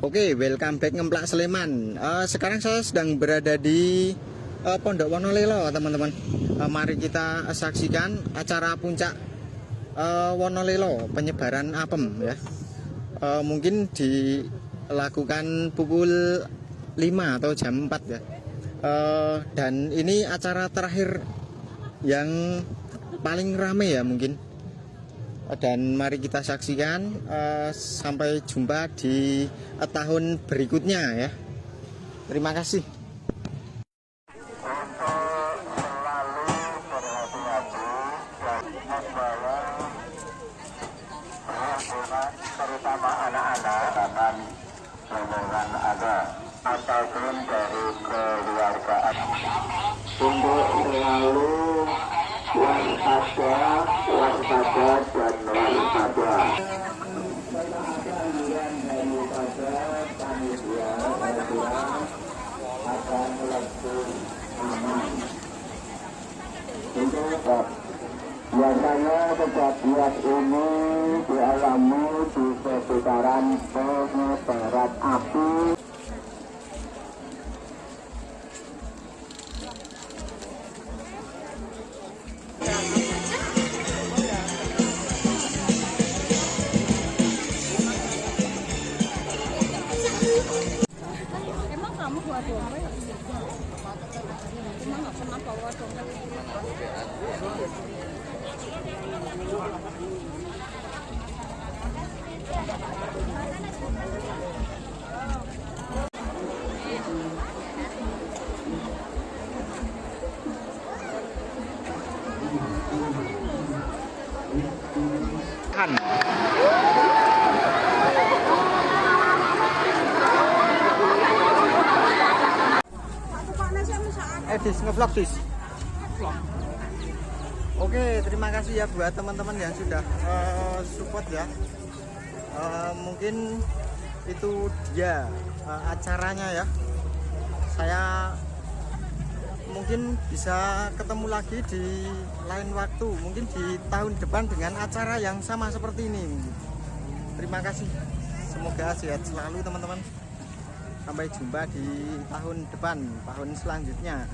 Oke, welcome back Ngemplak Sleman. Sekarang saya sedang berada di Pondok Wonolelo, teman-teman. Mari kita saksikan acara puncak Wonolelo, penyebaran apem ya. Mungkin dilakukan pukul 5 atau jam 4 ya. Dan ini acara terakhir yang paling rame ya mungkin. Dan mari kita saksikan, sampai jumpa di tahun berikutnya ya. Terima kasih. Terutama anak-anak dan rombongan ada ataupun dari keluarga untuk selalu waspada dan waspada. Akan lebih aman. Untuk biasanya kejadian ini dialami di sekitaran penyebaran api. Emang kamu bawa domba ya? Cuma nggak pernah bawa domba. Dis ngevlog dis. Oke, terima kasih ya buat teman-teman yang sudah support ya. Mungkin itu dia acaranya ya. Saya mungkin bisa ketemu lagi di lain waktu, mungkin di tahun depan dengan acara yang sama seperti ini. Terima kasih. Semoga sehat selalu teman-teman. Sampai jumpa di tahun depan, tahun selanjutnya.